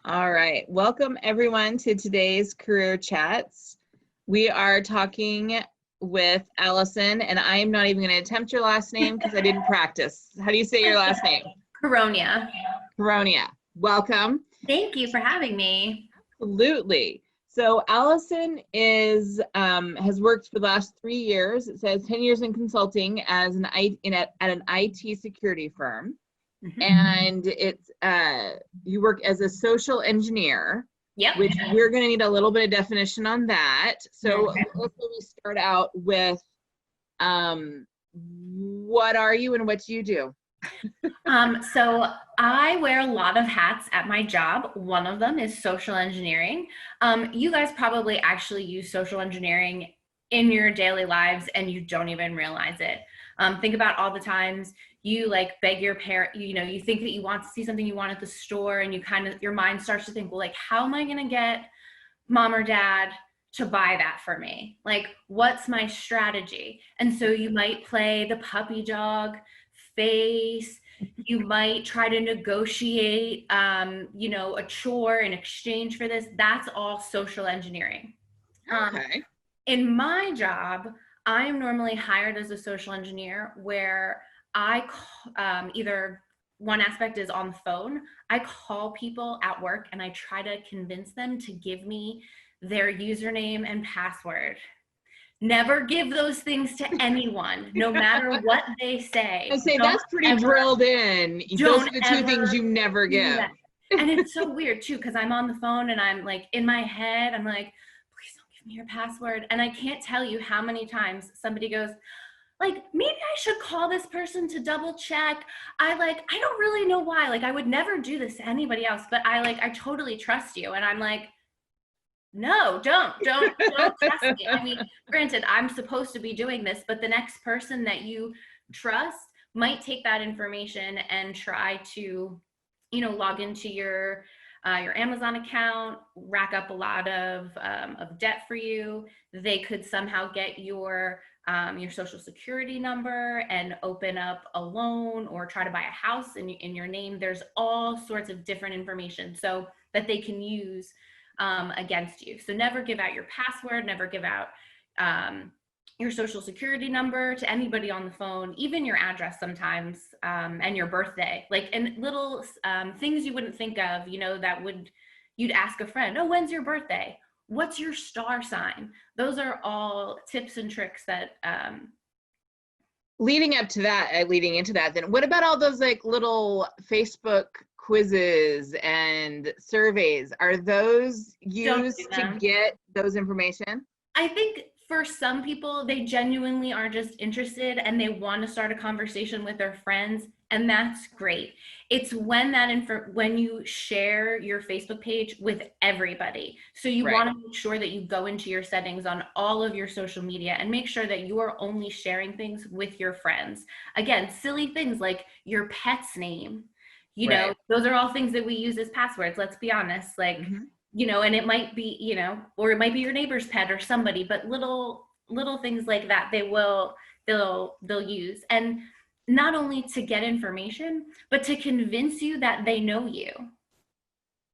All right. Welcome everyone to today's Career Chats. We are talking with Allison, and I am not even going to attempt your last name because I didn't practice. How do you say your last name? Coronia. Coronia. Welcome. Thank you for having me. Absolutely. So Allison has worked for the last 3 years. It says 10 years in consulting as at an IT security firm. Mm-hmm. And it's you work as a social engineer. Yep. Which we're going to need a little bit of definition on that. So Okay. let's maybe start out with what are you and what do you do? So I wear a lot of hats at my job. One of them is social engineering. You guys probably actually use social engineering in your daily lives and you don't even realize it. Think about all the times you like beg your parent, you think that you want to see something you want at the store and your mind starts to think, well, like, how am I going to get mom or dad to buy that for me? Like, what's my strategy? And so you might play the puppy dog face. You might try to negotiate, a chore in exchange for this. That's all social engineering. Okay. In my job, I am normally hired as a social engineer where I either one aspect is on the phone. I call people at work and I try to convince them to give me their username and password. Never give those things to anyone, no matter what they say. I say that's pretty drilled in. Those are the two things you never give. And it's so weird too, because I'm on the phone and I'm like in my head, I'm like, please don't give me your password. And I can't tell you how many times somebody goes, like, maybe I should call this person to double check. I don't really know why. Like, I would never do this to anybody else, but I totally trust you. And I'm like, no, don't trust me. I mean, granted, I'm supposed to be doing this, but the next person that you trust might take that information and try to, log into your Amazon account, rack up a lot of debt for you. They could somehow get your social security number and open up a loan or try to buy a house in your name. There's all sorts of different information so that they can use against you. So never give out your password, never give out your social security number to anybody on the phone, even your address sometimes, and your birthday, and little things you wouldn't think of, you'd ask a friend, oh, when's your birthday? What's your star sign? Those are all tips and tricks that leading into that, then what about all those like little Facebook quizzes and surveys? Are those used to get those information? I think for some people, they genuinely are just interested and they want to start a conversation with their friends, and that's great. It's when when you share your Facebook page with everybody. So you want to make sure that you go into your settings on all of your social media and make sure that you are only sharing things with your friends. Again, silly things like your pet's name. Those are all things that we use as passwords. Let's be honest. And it might be, or it might be your neighbor's pet or somebody, but little things like that, they'll use. And not only to get information, but to convince you that they know you.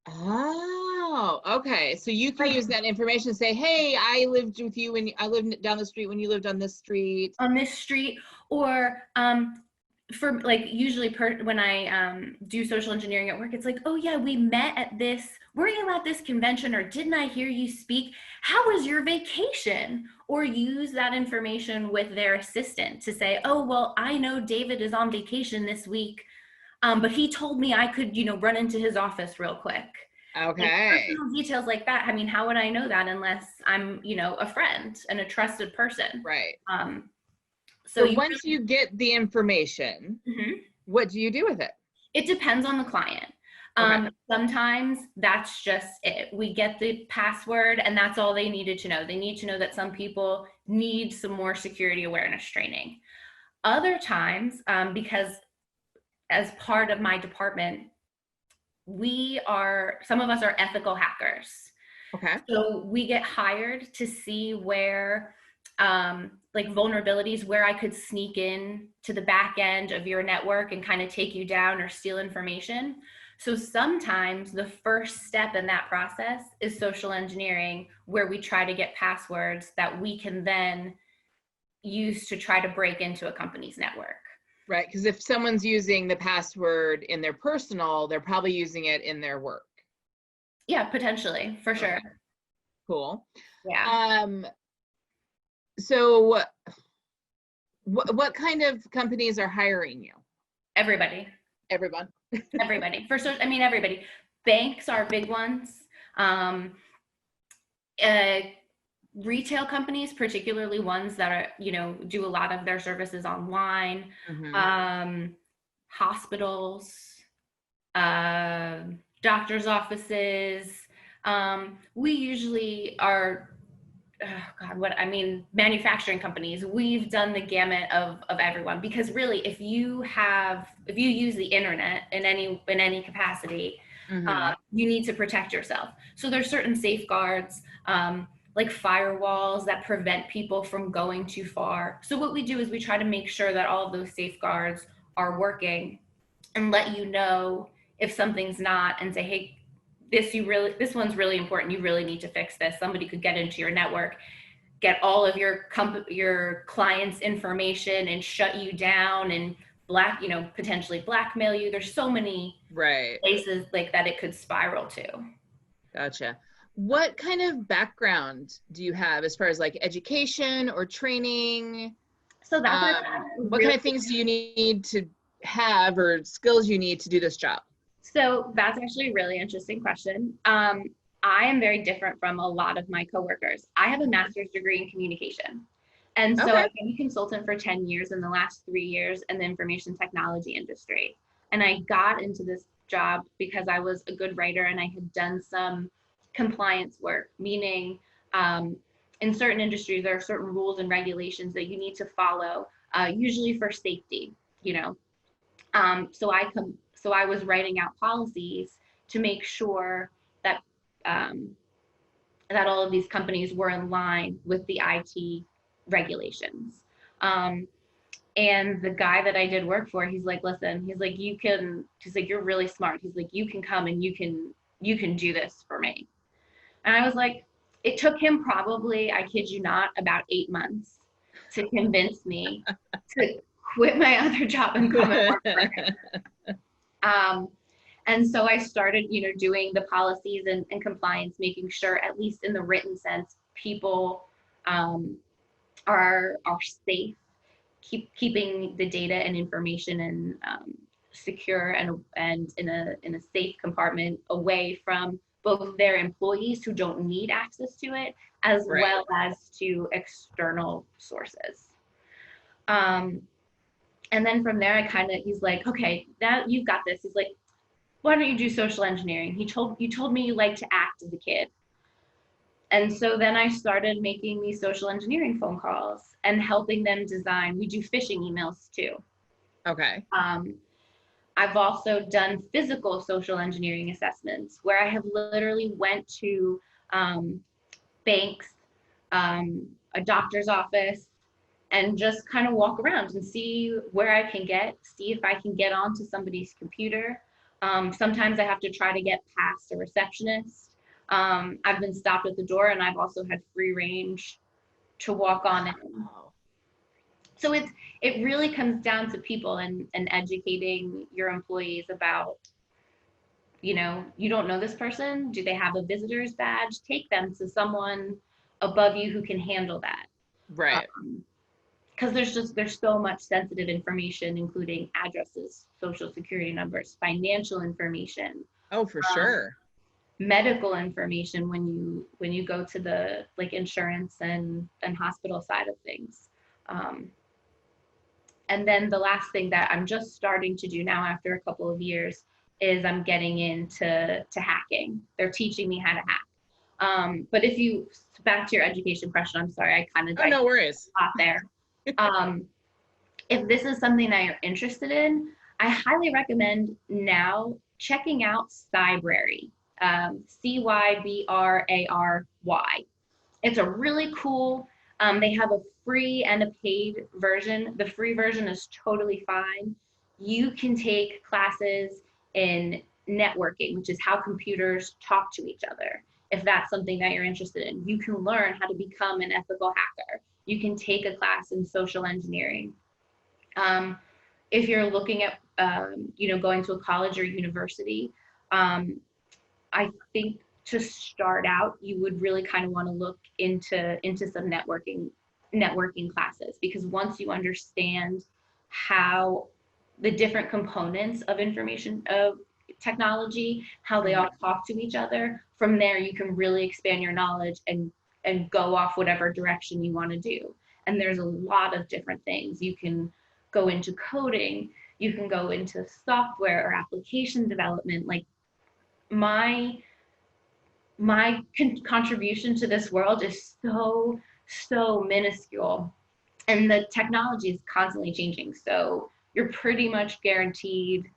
Oh, okay. So you can use that information to say, hey, I lived with you when I lived down the street when you lived on this street. On this street, or for usually when I do social engineering at work, it's like, oh yeah, we met at this, were you at this convention, or didn't I hear you speak? How was your vacation? Or use that information with their assistant to say, oh, well, I know David is on vacation this week, but he told me I could, run into his office real quick. Okay. Personal details like that. I mean, how would I know that unless I'm, a friend and a trusted person? Right. So once you get the information, what do you do with it? It depends on the client. Sometimes that's just it. We get the password and that's all they needed to know. They need to know that some people need some more security awareness training. Other times, because as part of my department, some of us are ethical hackers. Okay. So we get hired to see where vulnerabilities, where I could sneak in to the back end of your network and kind of take you down or steal information. So sometimes the first step in that process is social engineering, where we try to get passwords that we can then use to try to break into a company's network. Right, because if someone's using the password in their personal, they're probably using it in their work. Yeah, potentially, for sure. Okay. Cool. Yeah. So what kind of companies are hiring you? Everybody. Everyone. Everybody. Everybody. Banks are big ones. Uh, Retail companies, particularly ones that are, do a lot of their services online. Hospitals, doctor's offices. We usually are, manufacturing companies. We've done the gamut of everyone, because really, if you use the internet in any capacity, you need to protect yourself. So there's certain safeguards, like firewalls that prevent people from going too far. So what we do is we try to make sure that all of those safeguards are working, and let you know if something's not, and say, hey, this one's really important. You really need to fix this. Somebody could get into your network, get all of your clients' information, and shut you down, and potentially blackmail you. There's so many places like that it could spiral to. Gotcha. What kind of background do you have as far as like education or training? So that's what kind of things do you need to have, or skills you need to do this job? So that's actually a really interesting question. I am very different from a lot of my coworkers. I have a master's degree in communication. And so I've been a consultant for 10 years, in the last 3 years in the information technology industry. And I got into this job because I was a good writer, and I had done some compliance work, meaning in certain industries, there are certain rules and regulations that you need to follow, usually for safety, So I was writing out policies to make sure that that all of these companies were in line with the IT regulations. And the guy that I did work for, he's like, listen, he's like, you're really smart. He's like, you can come and you can do this for me. And I was like, it took him probably, I kid you not, about 8 months to convince me to quit my other job and come and work for him. And so I started, doing the policies and compliance, making sure, at least in the written sense, people are safe, keeping the data and information and secure and in a safe compartment, away from both their employees who don't need access to it, as well as to external sources. And then from there, he's like, okay, now you've got this. He's like, why don't you do social engineering? You told me you like to act as a kid. And so then I started making these social engineering phone calls and helping them design. We do phishing emails too. Okay. I've also done physical social engineering assessments, where I have literally went to banks, a doctor's office, and just kind of walk around and see where I can see if I can get onto somebody's computer. Sometimes I have to try to get past a receptionist. I've been stopped at the door, and I've also had free range to walk on in. So it really comes down to people and educating your employees about, you don't know this person. Do they have a visitor's badge? Take them to someone above you who can handle that. Right. Because there's so much sensitive information, including addresses, social security numbers, financial information. Oh, for sure. Medical information when you go to the insurance and hospital side of things. And then the last thing that I'm just starting to do now, after a couple of years, is I'm getting into hacking. They're teaching me how to hack. But back to your education question, I'm sorry, I kind of no worries. Out there. If this is something that you're interested in, I highly recommend now checking out Cybrary, Cybrary. It's a really cool, they have a free and a paid version. The free version is totally fine. You can take classes in networking, which is how computers talk to each other. If that's something that you're interested in, you can learn how to become an ethical hacker. You can take a class in social engineering. If you're looking at, going to a college or university, I think to start out, you would really kind of want to look into some networking classes, because once you understand how the different components of information of technology, how they all talk to each other, from there you can really expand your knowledge and go off whatever direction you want to do. And there's a lot of different things. You can go into coding, you can go into software or application development. Like my contribution to this world is so minuscule, and the technology is constantly changing. So you're pretty much guaranteed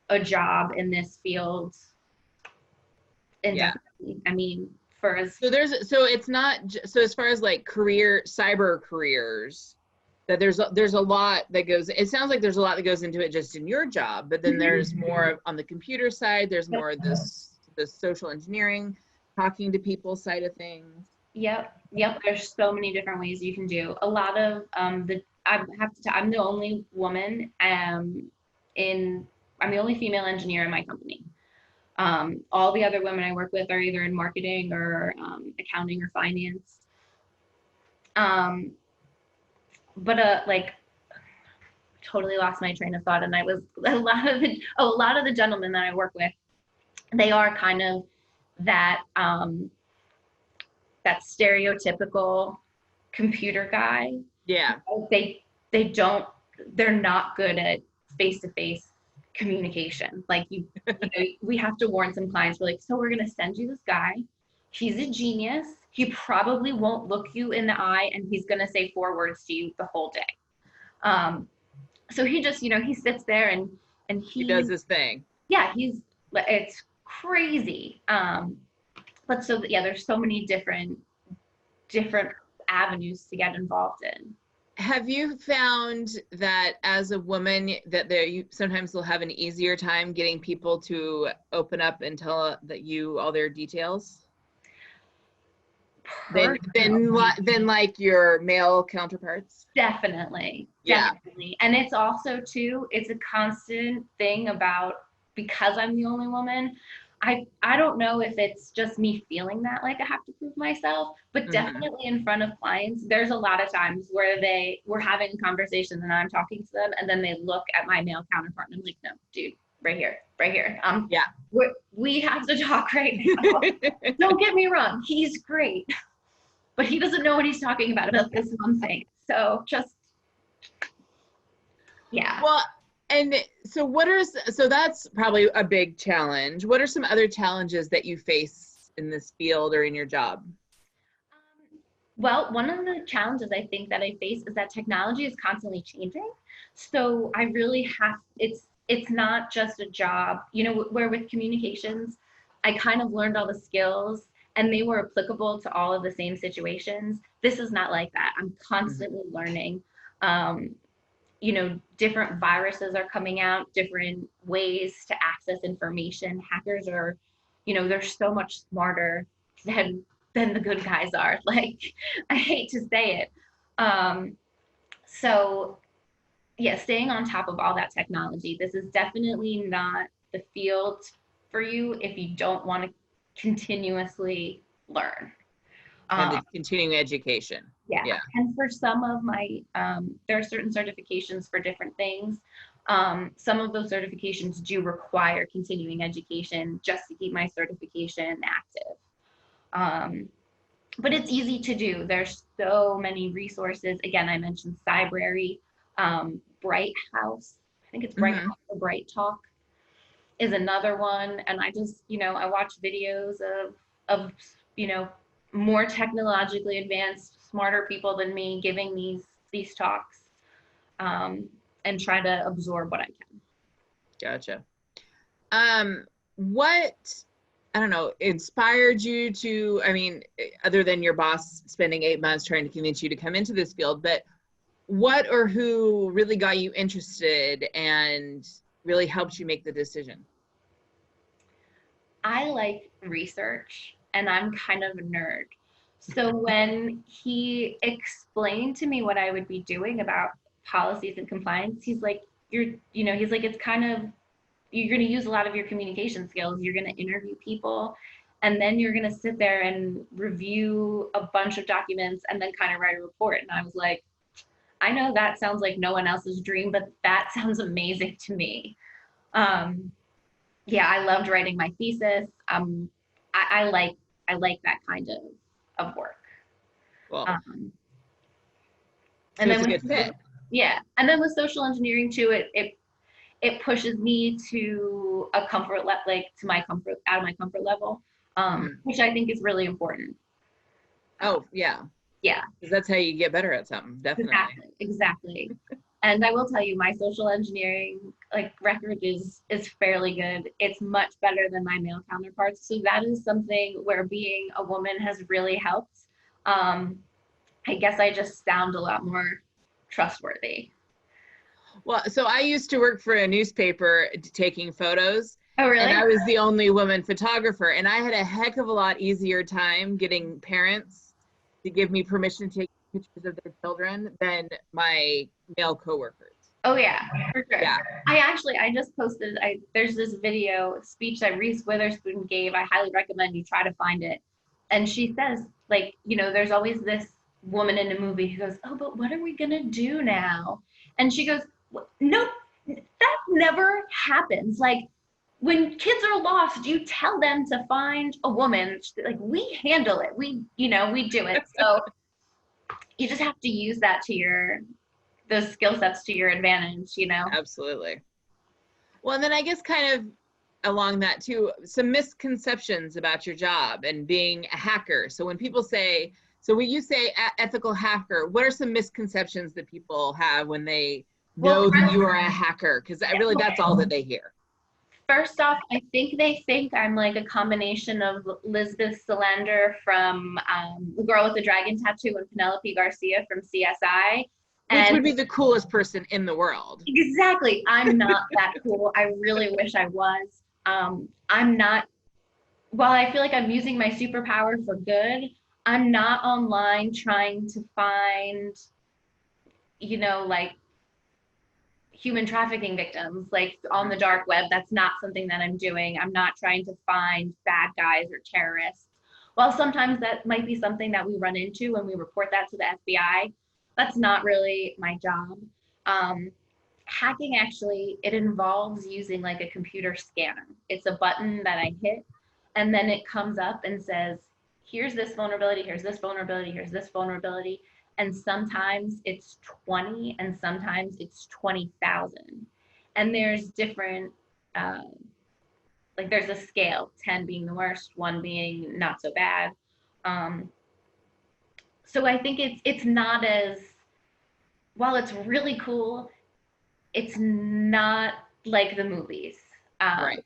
a job in this field indefinitely. I mean, so it's not so as far as like cyber careers, that there's a lot that goes, it sounds like there's a lot that goes into it just in your job, but then there's more on the computer side, there's more of this social engineering, talking to people side of things. Yep. There's so many different ways you can do. A lot of I'm the only woman I'm the only female engineer in my company. All the other women I work with are either in marketing or accounting or finance. Like, totally lost my train of thought, and I was a lot of the gentlemen that I work with, they are kind of that that stereotypical computer guy. Yeah. They're not good at face-to-face communication. Like we have to warn some clients. We're like, so we're going to send you this guy. He's a genius. He probably won't look you in the eye, and he's going to say 4 words to you the whole day. So he just, he sits there and he does his thing. Yeah, it's crazy. But there's so many different avenues to get involved in. Have you found that as a woman that you sometimes will have an easier time getting people to open up and tell you all their details than like your male counterparts? Definitely. And it's also too, it's a constant thing about, because I'm the only woman, I don't know if it's just me feeling that like I have to prove myself, but definitely in front of clients, there's a lot of times where we're having a conversation and I'm talking to them, and then they look at my male counterpart and I'm like, no, dude, right here. We have to talk right now. Don't get me wrong, he's great, but he doesn't know what he's talking about this one thing. So just, yeah. Well, and so so that's probably a big challenge. What are some other challenges that you face in this field or in your job? Well, one of the challenges I think that I face is that technology is constantly changing. So I really it's not just a job, where with communications, I kind of learned all the skills and they were applicable to all of the same situations. This is not like that. I'm constantly learning. Different viruses are coming out, different ways to access information. Hackers are, they're so much smarter than the good guys are. Like, I hate to say it. So yeah, staying on top of all that technology, this is definitely not the field for you if you don't want to continuously learn. And continuing education. Yeah. And for some of my, there are certain certifications for different things. Some of those certifications do require continuing education just to keep my certification active. But it's easy to do. There's so many resources. Again, I mentioned Cybrary, Bright House. I think it's Bright House or Bright Talk is another one. And I just, I watch videos of more technologically advanced, smarter people than me giving these talks, and try to absorb what I can. Gotcha. What, I don't know, inspired you to, other than your boss spending 8 months trying to convince you to come into this field, but what or who really got you interested and really helped you make the decision? I like research and I'm kind of a nerd. So when he explained to me what I would be doing about policies and compliance, he's like, he's like, it's kind of, you're going to use a lot of your communication skills. You're going to interview people and then you're going to sit there and review a bunch of documents and then kind of write a report. And I was like, I know that sounds like no one else's dream, but that sounds amazing to me. Um, yeah, I loved writing my thesis. I like that kind of work. Well, Um, and so it's then a good fit. yeah, and then with social engineering too, it pushes me to a like to my comfort out of my comfort level, Mhm. which I think is really important. Oh, yeah. Yeah, 'Cause that's how you get better at something, definitely. exactly. And I will tell you, my social engineering like record is fairly good. It's much better than my male counterparts. So that is something where being a woman has really helped. Um, I guess I just sound a lot more trustworthy. Well, so I used to work for a newspaper taking photos, Oh, and really? I was the only woman photographer, and I had a heck of a lot easier time getting parents to give me permission to take pictures of their children than my male coworkers. Oh yeah, for sure. Yeah. I just posted there's this video speech that Reese Witherspoon gave. I highly recommend you try to find it. And she says, like, there's always this woman in a movie who goes, "Oh, but what are we gonna do now?" And she goes, "No, that never happens. Like when kids are lost, you tell them to find a woman. Like we handle it. We do it. So you just have to use that to those skill sets to your advantage. Absolutely. Well, and then I guess kind of along that too, some misconceptions about your job and being a hacker. So when people say, so when you say ethical hacker, what are some misconceptions that people have when they Well, know that you are a hacker? Because I really, that's all that they hear. first off, I think they think I'm like a combination of Lisbeth Salander from The Girl with the Dragon Tattoo and Penelope Garcia from CSI. Which And would be the coolest person in the world. exactly, I'm not that cool. I really wish I was. I'm not, while I feel like I'm using my superpower for good, I'm not online trying to find, like human trafficking victims like on the dark web. That's not something that I'm doing. I'm not trying to find bad guys or terrorists. While sometimes that might be something that we run into when we report that to the FBI, that's not really my job. um, Hacking actually, it involves using like a computer scanner. It's a button that I hit and then it comes up and says, here's this vulnerability, here's this vulnerability, here's this vulnerability. And sometimes it's 20 and sometimes it's 20,000. And there's different, uh, like there's a scale, 10 being the worst, one being not so bad. Um, so I think it's not as, while it's really cool, it's not like the movies. Um, Right.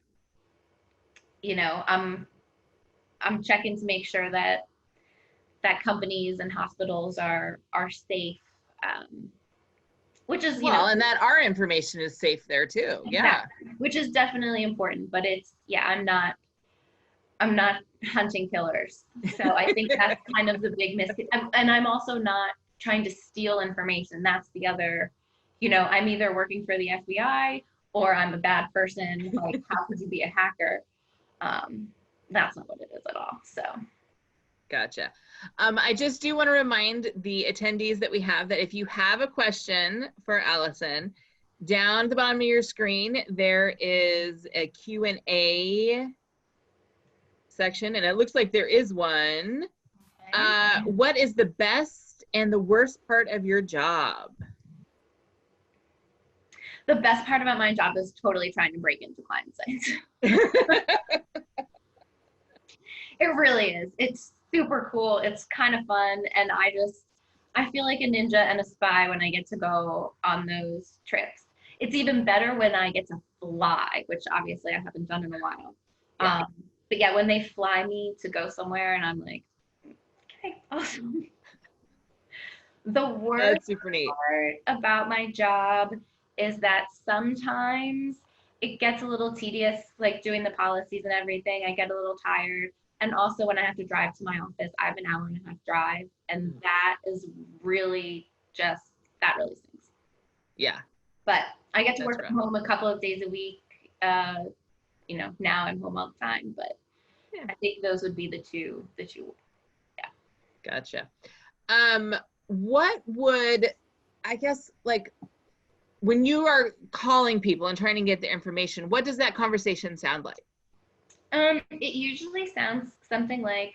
I'm checking to make sure that companies and hospitals are safe, um, which is Well, and that our information is safe there too. Yeah. exactly, which is definitely important. But it's yeah, I'm not hunting killers, so I think that's kind of the big and I'm also not trying to steal information. That's the other, I'm either working for the FBI or I'm a bad person. Like, how could you be a hacker? Um, that's not what it is at all. So. Gotcha. I just do want to remind the attendees that we have that if you have a question for Allison, down at the bottom of your screen, there is a Q&A section, and it looks like there is one. Okay. What is the best and the worst part of your job? The best part about my job is totally trying to break into client sites. It really is. It's super cool. It's kind of fun. And I feel like a ninja and a spy when I get to go on those trips. It's even better when I get to fly, which obviously I haven't done in a while. Yeah. But yeah, when they fly me to go somewhere and I'm like, okay, awesome. The worst That's super neat. part about my job is that sometimes it gets a little tedious, like doing the policies and everything. I get a little tired. And also when I have to drive to my office, I have an hour and a half drive. And that is really that really stinks. Yeah. But I get to That's work rough. from home a couple of days a week. Now I'm home all the time, but Yeah. I think those would be the two. Yeah. Gotcha. What would, I guess, like, when you are calling people and trying to get the information, what does that conversation sound like? It usually sounds something like,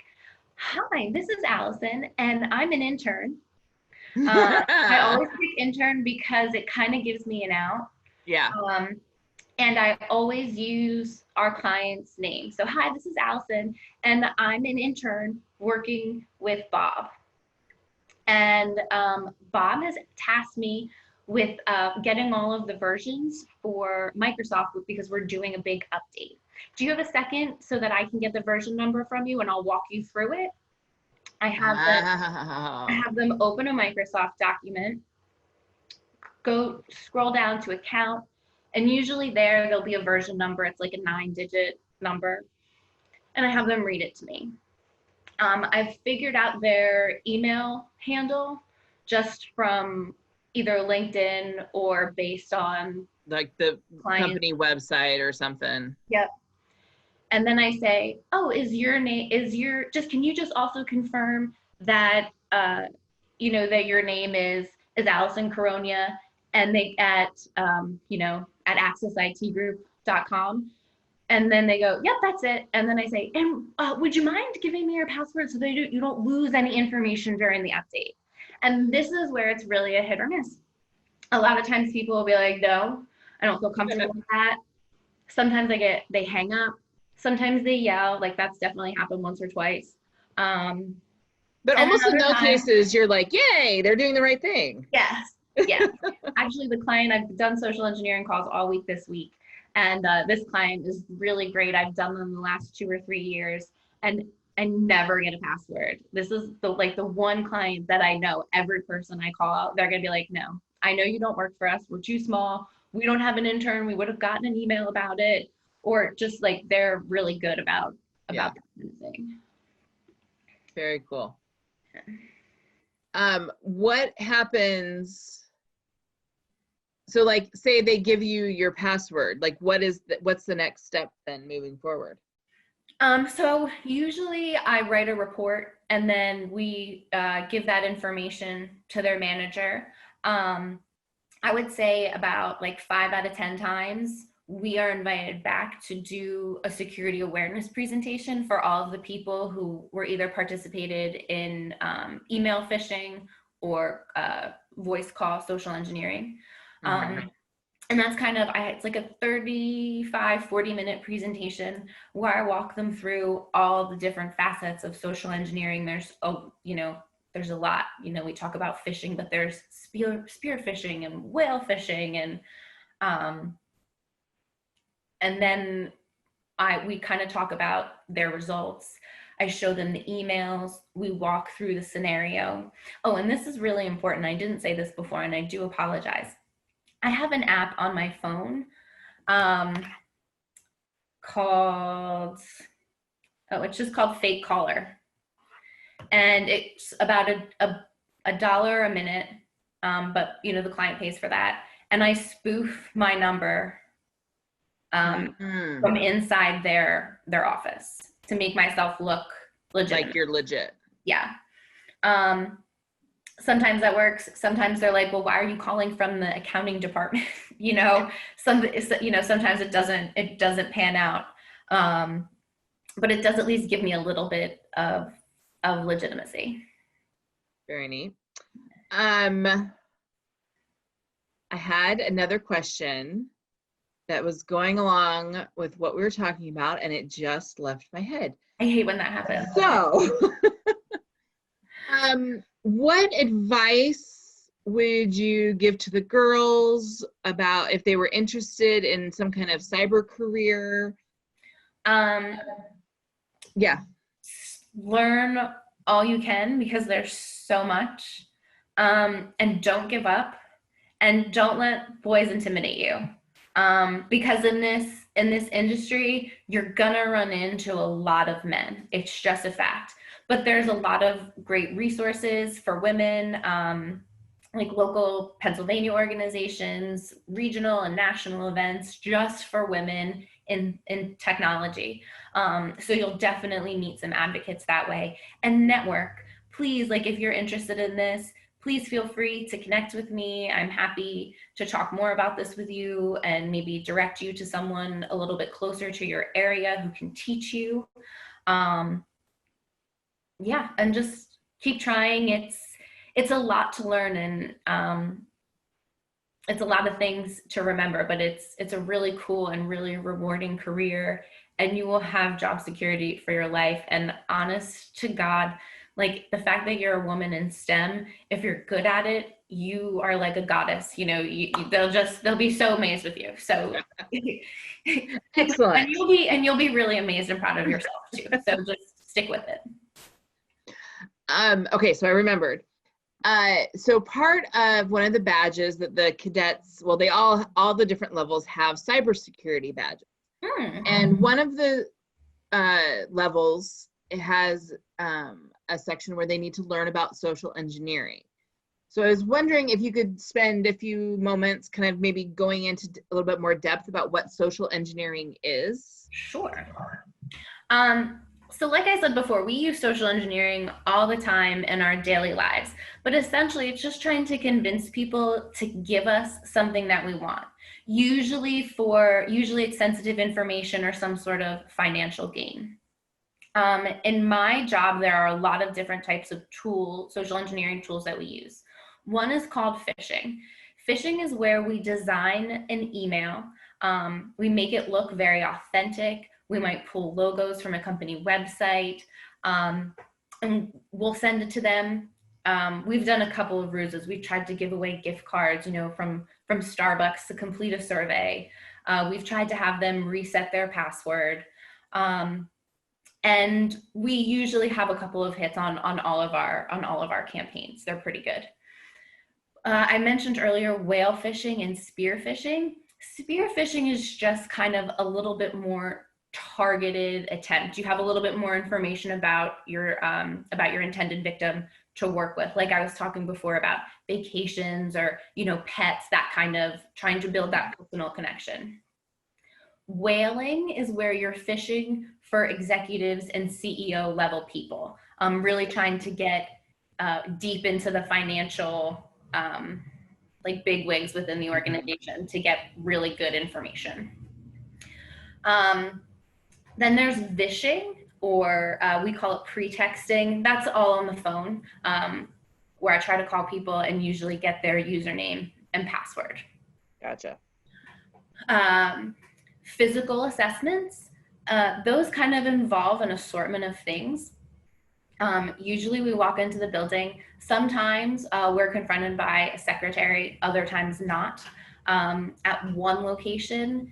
"Hi, this is Allison, and I'm an intern." I always pick intern because it kind of gives me an out. Yeah. And I always use our client's name. So, hi, this is Allison, and I'm an intern working with Bob. And Bob has tasked me with getting all of the versions for Microsoft because we're doing a big update. Do you have a second so that I can get the version number from you and I'll walk you through it? I have them open a Microsoft document, go scroll down to account, and usually there'll be a version number. It's like a 9-digit number, and I have them read it to me. I've figured out their email handle just from either LinkedIn or based on like the client company website or something. Yep. And then I say, "Oh, can you just also confirm that that your name is Allison Coronia, and they at accessitgroup.com." And then they go, "Yep, that's it." And then I say, "And would you mind giving me your password so that you don't lose any information during the update?" And this is where it's really a hit or miss. A lot of times people will be like, "No, I don't feel comfortable with that." Sometimes they hang up. Sometimes they yell. Like, that's definitely happened once or twice. But almost in those cases, you're like, "Yay, they're doing the right thing." Yes. Yeah. Actually, the client, I've done social engineering calls all week this week. And this client is really great. I've done them the last 2 or 3 years, and I never get a password. This is the one client that I know every person I call out, they're going to be like, "No, I know you don't work for us. We're too small. We don't have an intern. We would have gotten an email about it." Or just like, they're really good about that kind of thing. Very cool. What happens? So, like, say they give you your password, like, what's the next step then moving forward? So usually I write a report, and then we give that information to their manager. I would say about like 5 out of 10 times we are invited back to do a security awareness presentation for all of the people who were either participated in email phishing or voice call social engineering. And that's kind of, it's like a 35, 40-minute presentation where I walk them through all the different facets of social engineering. There's a lot, we talk about phishing, but there's spear phishing and whale phishing, and then we kind of talk about their results. I show them the emails. We walk through the scenario. Oh, and this is really important. I didn't say this before, and I do apologize. I have an app on my phone it's just called Fake Caller. And it's about $1 a minute, but the client pays for that. And I spoof my number from inside their office to make myself look legit. Like you're legit. Yeah. Sometimes that works. Sometimes they're like, "Well, why are you calling from the accounting department?" Sometimes it doesn't pan out. But it does at least give me a little bit of legitimacy. Very neat. I had another question that was going along with what we were talking about, and it just left my head. I hate when that happens. So, what advice would you give to the girls about if they were interested in some kind of cyber career? Yeah. Learn all you can, because there's so much, and don't give up, and don't let boys intimidate you. Because in this industry, you're gonna run into a lot of men. It's just a fact. But there's a lot of great resources for women, like local Pennsylvania organizations, regional and national events just for women in technology. So you'll definitely meet some advocates that way. And network. Please, like if you're interested in this, please feel free to connect with me. I'm happy to talk more about this with you and maybe direct you to someone a little bit closer to your area who can teach you. Yeah, and just keep trying. It's a lot to learn, and it's a lot of things to remember, but it's a really cool and really rewarding career, and you will have job security for your life. And honest to God, like the fact that you're a woman in STEM, if you're good at it, you are like a goddess. You know, they'll be so amazed with you. So Excellent. and you'll be really amazed and proud of yourself too. So just stick with it. Okay, so I remembered. So part of one of the badges that the cadets, well, they all the different levels have cybersecurity badges. And one of the levels, it has a section where they need to learn about social engineering. So I was wondering if you could spend a few moments kind of maybe going into a little bit more depth about what social engineering is. Sure. So like I said before, we use social engineering all the time in our daily lives, but essentially it's just trying to convince people to give us something that we want. Usually it's sensitive information or some sort of financial gain. In my job, there are a lot of different types of social engineering tools that we use. One is called phishing. Phishing is where we design an email. We make it look very authentic. We might pull logos from a company website, and we'll send it to them. We've done a couple of ruses. We've tried to give away gift cards, from Starbucks to complete a survey. We've tried to have them reset their password. And we usually have a couple of hits on all of our campaigns. They're pretty good. I mentioned earlier whale fishing and spear fishing. Spear fishing is just kind of a little bit more targeted attempt. You have a little bit more information about your intended victim to work with. Like I was talking before about vacations or, pets, that kind of trying to build that personal connection. Whaling is where you're fishing for executives and CEO level people. Really trying to get deep into the financial, like big wigs within the organization to get really good information. Then there's vishing, or we call it pretexting. That's all on the phone, where I try to call people and usually get their username and password. Gotcha. Physical assessments, those kind of involve an assortment of things. Usually we walk into the building. Sometimes we're confronted by a secretary, other times not. At one location,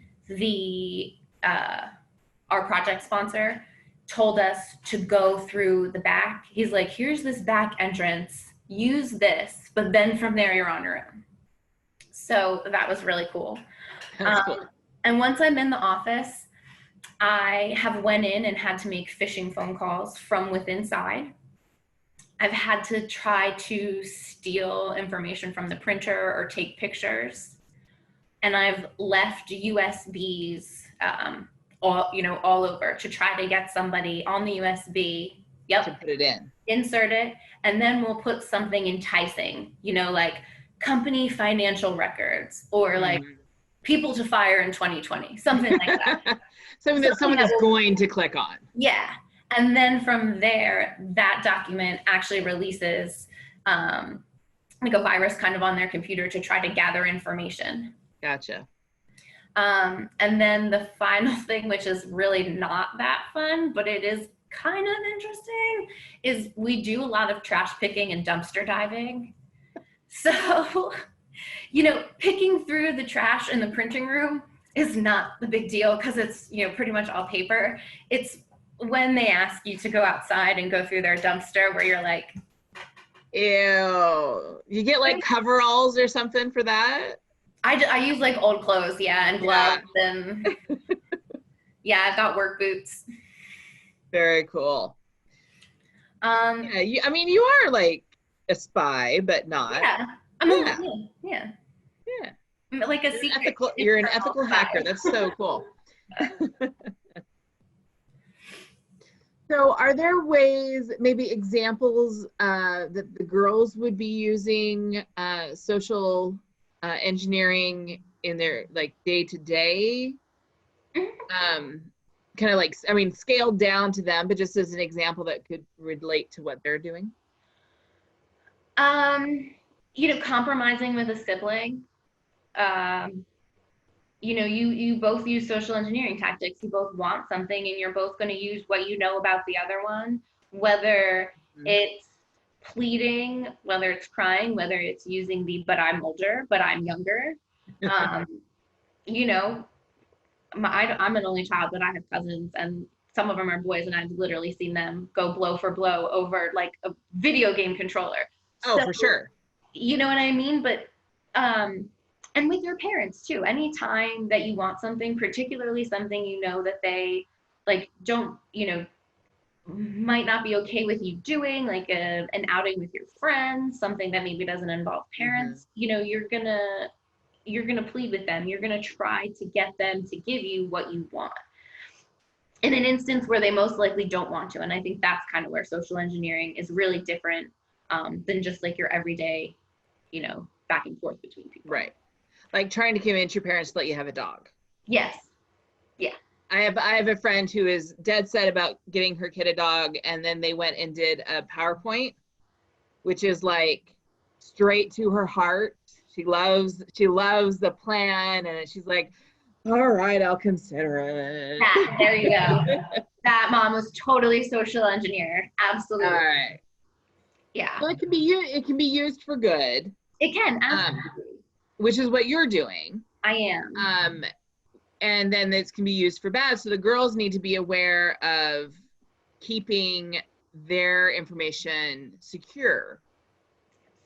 our project sponsor told us to go through the back. He's like, here's this back entrance, use this, but then from there you're on your own. So that was really cool. Cool. And once I'm in the office, I have went in and had to make phishing phone calls from within inside. I've had to try to steal information from the printer or take pictures. And I've left USBs all over to try to get somebody on the USB. Yep. To put it in. Insert it, and then we'll put something enticing, like company financial records or like people to fire in 2020, something like that. something that someone is going to click on. Yeah. And then from there, that document actually releases like a virus kind of on their computer to try to gather information. Gotcha. And then the final thing, which is really not that fun, but it is kind of interesting, is we do a lot of trash picking and dumpster diving. So, picking through the trash in the printing room is not the big deal because it's, pretty much all paper. It's when they ask you to go outside and go through their dumpster where you're like, ew. You get like coveralls or something for that? I use like old clothes, yeah, and gloves, Yeah, and yeah, I've got work boots. very cool. Um, Yeah, I mean, you are like a spy, but not. yeah, I'm a Yeah, yeah, yeah. I'm like a You're an secret ethical. You're an internal ethical hacker. spy. That's so cool. So, are there ways, maybe examples that the girls would be using social engineering in their like day to day? Kind of like, I mean, scaled down to them, but just as an example that could relate to what they're doing. Um, compromising with a sibling. Um, you both use social engineering tactics. You both want something, and you're both going to use what you know about the other one, whether Mhm. it's pleading, whether it's crying, whether it's using the "but I'm older, but I'm younger." Um, you know, I'm an only child, but I have cousins, and some of them are boys, and I've literally seen them go blow for blow over like a video game controller. Oh, So, for sure. you know what I mean? But, and with your parents too, anytime that you want something, particularly something you know that they like don't, might not be okay with you doing, like an outing with your friends, something that maybe doesn't involve Hmm. parents, you're gonna plead with them. You're gonna try to get them to give you what you want in an instance where they most likely don't want to. And I think that's kind of where social engineering is really different, than just like your everyday, back and forth between people. Right. Like trying to convince your parents to let you have a dog. Yes. Yeah. I have a friend who is dead set about getting her kid a dog, and then they went and did a PowerPoint, which is like straight to her heart. She loves the plan, and she's like, all right, I'll consider There you go. it. That mom was totally social engineer. All Absolutely. right. Yeah. Well, it can be used for good, It can, um, absolutely. which is what you're doing. I am. Um, and then this can be used for bad. So the girls need to be aware of keeping their information secure.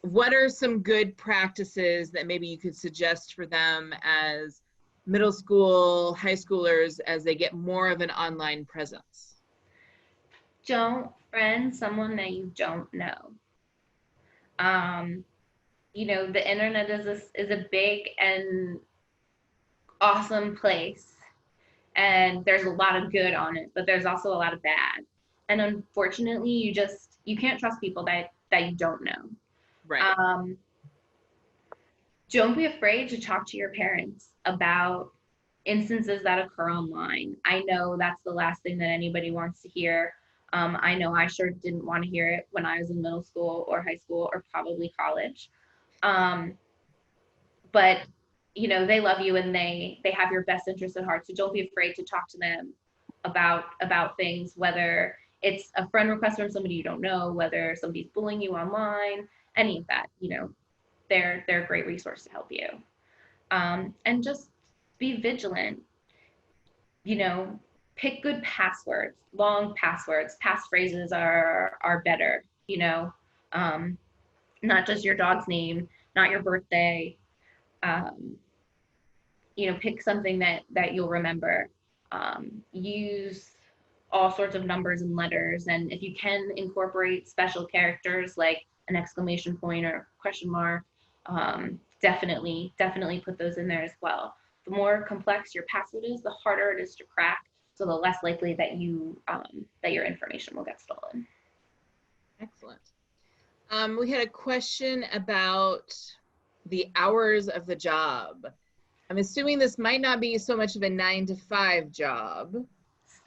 What are some good practices that maybe you could suggest for them as middle school, high schoolers, as they get more of an online presence? Don't friend someone that you don't know. Um, the internet is a big and awesome place, and there's a lot of good on it, but there's also a lot of bad. And unfortunately, you can't trust people that you don't know. Right. Um, don't be afraid to talk to your parents about instances that occur online. I know that's the last thing that anybody wants to hear. I know I sure didn't want to hear it when I was in middle school or high school or probably college. Um, but they love you, and they have your best interest at heart. So don't be afraid to talk to them about things, whether it's a friend request from somebody you don't know, whether somebody's bullying you online, any of that. They're a great resource to help you. And just be vigilant. you know Pick good passwords. Long passwords, passphrases are better. um, Not just your dog's name, not your birthday. um, Pick something that you'll remember. Use all sorts of numbers and letters, and if you can incorporate special characters like an exclamation point or question mark, definitely put those in there as well. The more complex your password is, the harder it is to crack, so the less likely that your information will get stolen. Excellent. We had a question about the hours of the job. I'm assuming this might not be so much of a 9 to 5 job.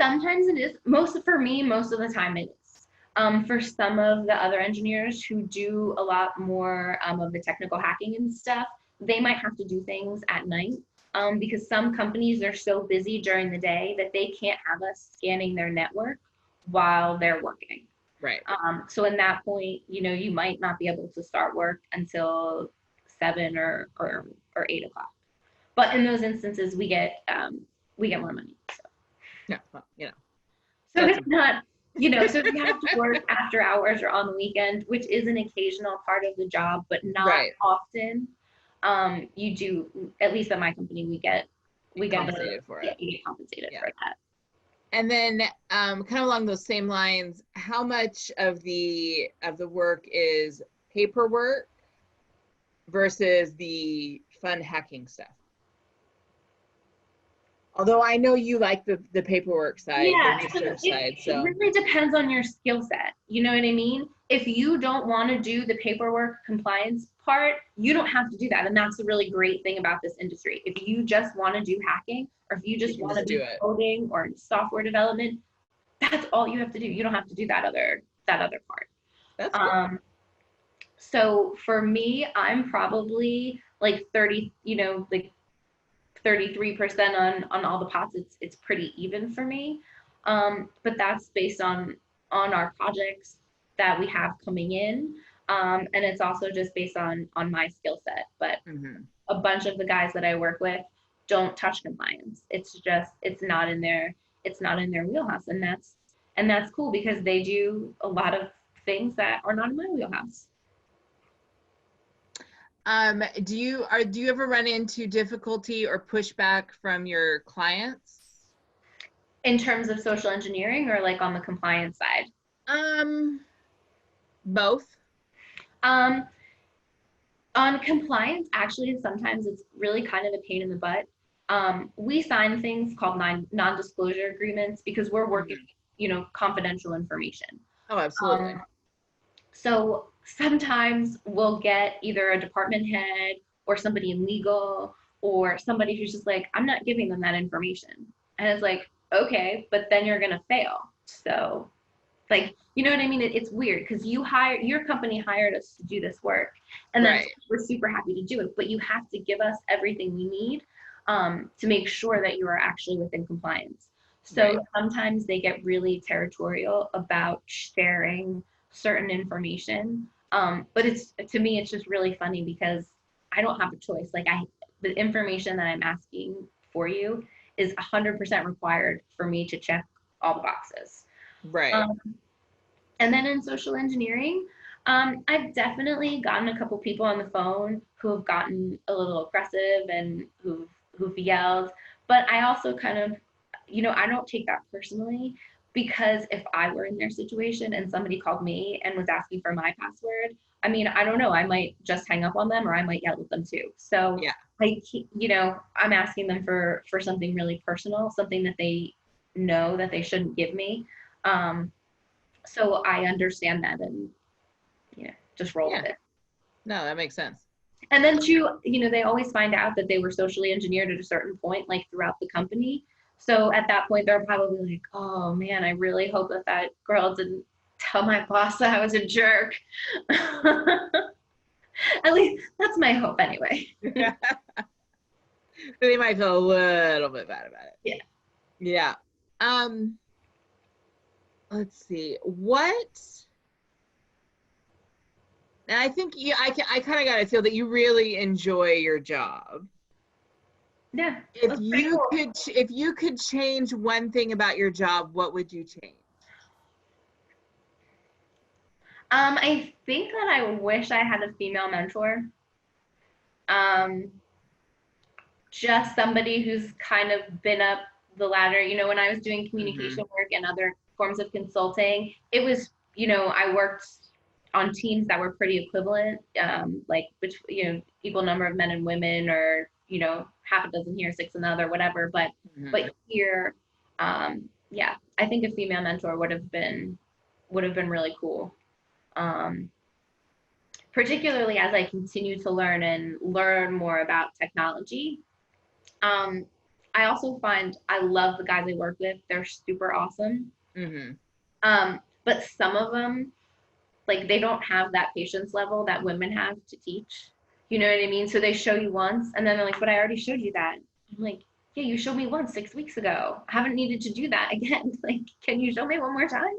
Sometimes it is. Most of the time it is. For some of the other engineers who do a lot more of the technical hacking and stuff, they might have to do things at night, because some companies are so busy during the day that they can't have us scanning their network while they're working. Right. So in that point, you might not be able to start work until 7 or 8 o'clock. But in those instances, we get more money. So. Yeah. Well. So That's it's not, so if you have to work after hours or on the weekend, which is an occasional part of the job, but not right. often, you do, at least at my company, we get compensated for it. Yeah, you get compensated for that. And then kind of along those same lines, how much of the work is paperwork versus the fun hacking stuff? Although I know you like the paperwork side, Yeah, the research side. So it really depends on your skill set. You know what I mean? If you don't want to do the paperwork compliance part, you don't have to do that. And that's a really great thing about this industry. If you just want to do hacking, or if you just want to do coding or software development, that's all you have to do. You don't have to do that other part. That's cool. So for me, I'm probably like 30, like 33% on all the pots. It's pretty even for me. But that's based on our projects that we have coming in. And it's also just based on my skill set. But a bunch of the guys that I work with don't touch compliance. It's not in their wheelhouse. And that's cool, because they do a lot of things that are not in my wheelhouse. Do you ever run into difficulty or pushback from your clients? In terms of social engineering, or like on the compliance side? Both. On compliance, actually, sometimes it's really kind of a pain in the butt. We sign things called non-disclosure agreements because we're working, confidential information. Oh, absolutely. So sometimes we'll get either a department head or somebody in legal or somebody who's just like, I'm not giving them that information. And it's like, okay, but then you're going to fail. So like, you know what I mean? It's weird because your company hired us to do this work, and then we're super happy to do it, but you have to give us everything we need to make sure that you are actually within compliance. So sometimes they get really territorial about sharing certain information. But to me, it's just really funny because I don't have a choice. Like the information that I'm asking for you is 100% required for me to check all the boxes. Right. And then in social engineering, I've definitely gotten a couple people on the phone who have gotten a little aggressive and who've yelled. But I also kind of, I don't take that personally, because if I were in their situation and somebody called me and was asking for my password, I mean, I don't know, I might just hang up on them, or I might yell at them too. So I'm asking them for something really personal, something that they know that they shouldn't give me. So I understand that, and just roll with it. No, that makes sense. And then too, they always find out that they were socially engineered at a certain point, like throughout the company. So at that point, they're probably like, oh man, I really hope that girl didn't tell my boss that I was a jerk. At least that's my hope anyway. They might feel a little bit bad about it. Yeah. Let's see. And I think I kind of got to feel that you really enjoy your job. Yeah. If you could change one thing about your job, what would you change? I think that I wish I had a female mentor. Just somebody who's kind of been up the ladder. When I was doing communication work and other forms of consulting, it was, I worked on teams that were pretty equivalent, like equal number of men and women, or half a dozen here, 6 another, whatever. But here, I think a female mentor would have been really cool. Particularly as I continue to learn more about technology. I also find I love the guys I work with. They're super awesome. But some of them, like, they don't have that patience level that women have to teach. You know what I mean? So they show you once, and then they're like, but I already showed you that. I'm like, yeah, you showed me once 6 weeks ago. I haven't needed to do that again. Like, can you show me one more time?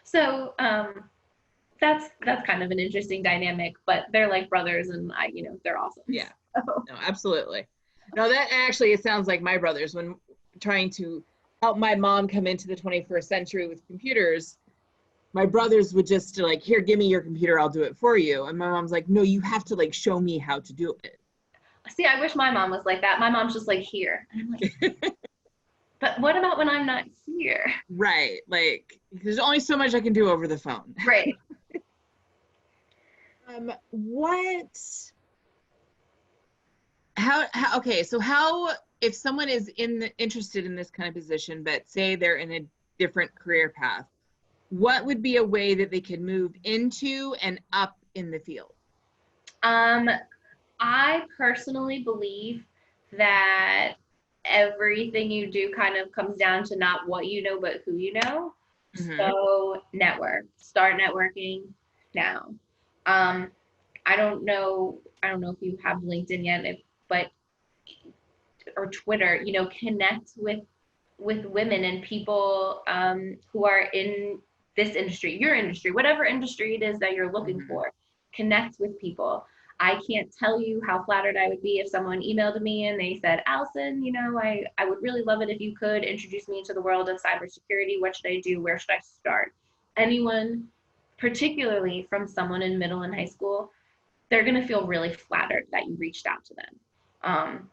So that's kind of an interesting dynamic, but they're like brothers, and they're awesome. Yeah, no, absolutely. No, that actually, it sounds like my brothers when trying to help my mom come into the 21st century with computers. My brothers would just like, here, give me your computer, I'll do it for you. And my mom's like, no, you have to like show me how to do it. See, I wish my mom was like that. My mom's just like, here. And I'm like, but what about when I'm not here? Right. Like, there's only so much I can do over the phone. Right. What, okay, so how, if someone is interested in this kind of position, but say they're in a different career path, what would be a way that they could move into and up in the field? I personally believe that everything you do kind of comes down to not what you know, but who you know. Mm-hmm. So start networking now. Um, I don't know if you have LinkedIn yet, but or Twitter, connect with women and people who are in this industry, your industry, whatever industry it is that you're looking Mm-hmm. for. Connect with people. I can't tell you how flattered I would be if someone emailed me and they said, Allison, I would really love it if you could introduce me into the world of cybersecurity. What should I do? Where should I start? Anyone, particularly from someone in middle and high school, they're going to feel really flattered that you reached out to them.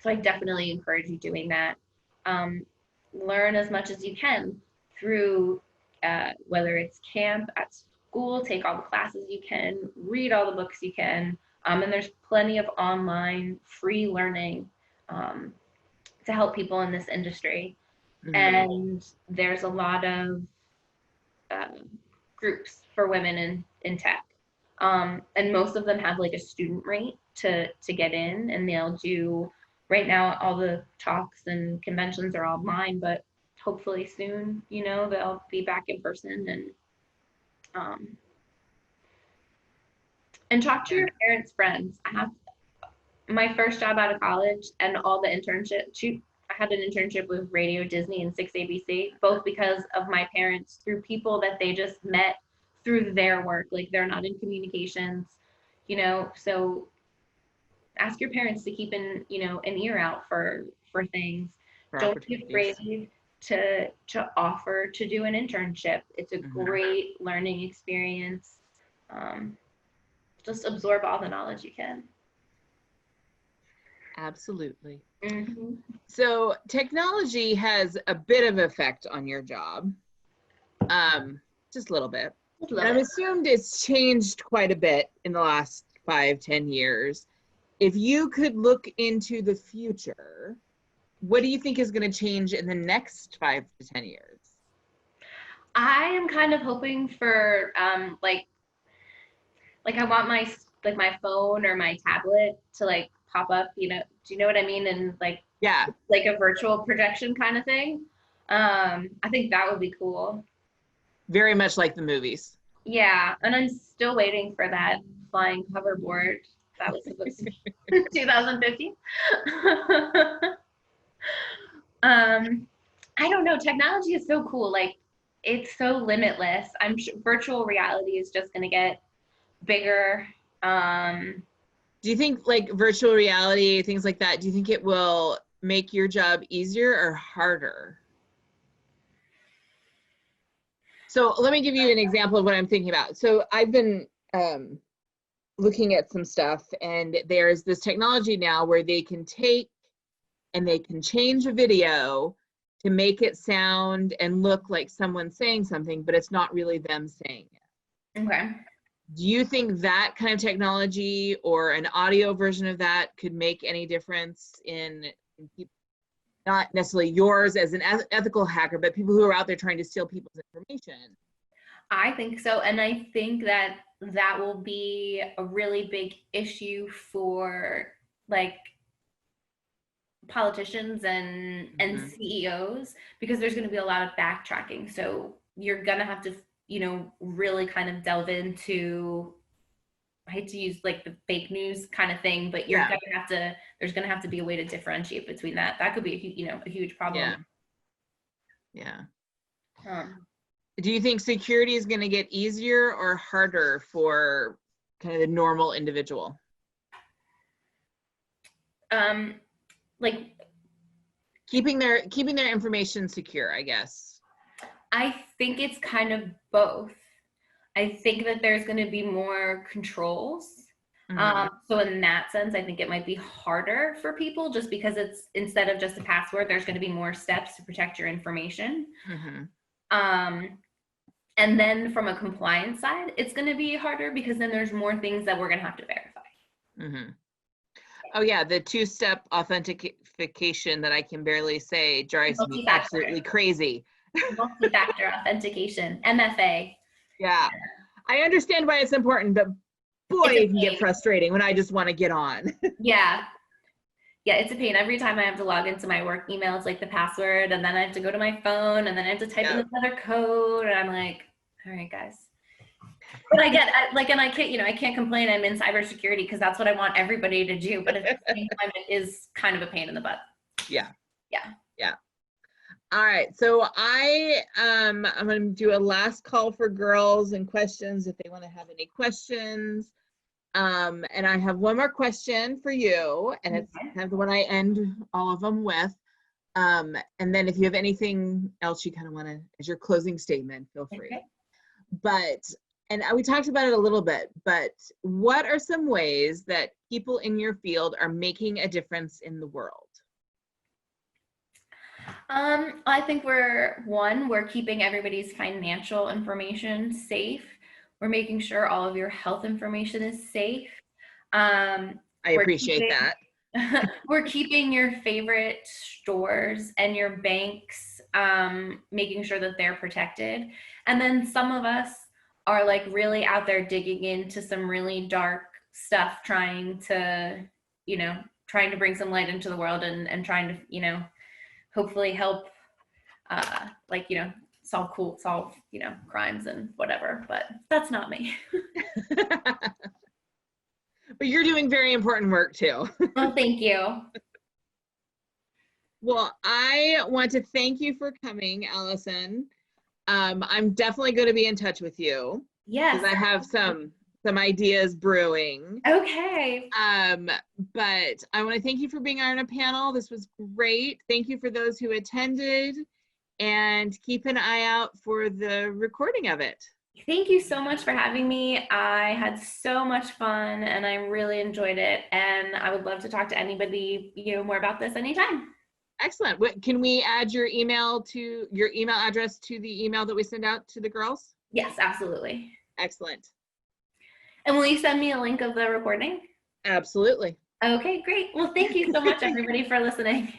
So I definitely encourage you doing that. Um, Learn as much as you can through whether it's camp, at school, take all the classes you can, read all the books you can. And there's plenty of online free learning to help people in this industry. Mm-hmm. And there's a lot of uh, groups for women in tech. And most of them have like a student rate to get in, and they'll do right now all the talks and conventions are online, but hopefully soon, they'll be back in person um, and talk to Yeah. your parents' friends. I have my first job out of college and all the internships. I had an internship with Radio Disney and 6ABC, both because of my parents, through people that they just met through their work. Like they're not in communications, so ask your parents to keep an ear out for things. For Don't be opportunities. afraid to offer to do an internship. It's a Mm-hmm. great learning experience. Um, just absorb all the knowledge you can. Absolutely. Mm-hmm. So technology has a bit of effect on your job, just a little bit. And I'm assumed it's changed quite a bit in the last 5-10 years. If you could look into the future, what do you think is going to change in the next 5 to 10 years? I am kind of hoping for like I want my phone or my tablet to like pop up, do you know what I mean? And Yeah, like a virtual projection kind of thing. I think that would be cool. very much like the movies. Yeah, and I'm still waiting for that flying hoverboard that was supposed to be 2015. I don't know. Technology is so cool. Like it's so limitless. I'm sure virtual reality is just going to get bigger. Do you think like virtual reality, things like that, do you think it will make your job easier or harder? So let me give you an example of what I'm thinking about. So I've been looking at some stuff, and there's this technology now where they can take and they can change a video to make it sound and look like someone saying something, but it's not really them saying it. Okay. Do you think that kind of technology or an audio version of that could make any difference in people, not necessarily yours as an ethical hacker, but people who are out there trying to steal people's information? I think so. And I think that that will be a really big issue for like politicians and Mhm. CEOs because there's going to be a lot of backtracking. So you're going to have to, really kind of delve into, I hate to use like the fake news kind of thing, but you're Yeah, going to have to, there's going to have to be a way to differentiate between that. That could be a huge problem. yeah, yeah. Um, Do you think security is going to get easier or harder for kind of the normal individual? um, like Keeping their information secure, I guess. I think it's kind of both. I think that there's going to be more controls. So in that sense, I think it might be harder for people just because it's instead of just a password, there's going to be more steps to protect your information. And then from a compliance side, it's going to be harder because then there's more things that we're going to have to verify. Oh yeah, the two-step authentication that I can barely say drives me absolutely crazy. Multi-factor authentication, MFA. Yeah, I understand why it's important, but boy, it can get frustrating when I just want to get on. Yeah, it's a pain. Every time I have to log into my work email, it's like the password, and then I have to go to my phone, and then I have to type in this other code, and I'm like, all right, guys. But I get and I can't, I can't complain. I'm in cybersecurity because that's what I want everybody to do. But at the same time, it is kind of a pain in the butt. Yeah. All right, so I'm going to do a last call for girls and questions if they want to have any questions. And I have one more question for you, and it's kind of the one I end all of them with. And then if you have anything else you kind of want to, as your closing statement, feel free. Okay. And we talked about it a little bit, but what are some ways that people in your field are making a difference in the world? I think we're keeping everybody's financial information safe. We're making sure all of your health information is safe. I appreciate that. We're keeping your favorite stores and your banks, making sure that they're protected. And then some of us are like really out there digging into some really dark stuff, trying to bring some light into the world and trying to, hopefully help, solve, crimes and whatever, but that's not me. But you're doing very important work too. Well, thank you. Well, I want to thank you for coming, Allison. I'm definitely going to be in touch with you. Yes. Because I have some ideas brewing. Okay. But I want to thank you for being on a panel. This was great. Thank you for those who attended, and keep an eye out for the recording of it. Thank you so much for having me. I had so much fun and I really enjoyed it. And I would love to talk to anybody, more about this anytime. Excellent. Can we add your email address to the email that we send out to the girls? Yes, absolutely. Excellent. And will you send me a link of the recording? Absolutely. Okay, great. Well, thank you so much, everybody, for listening.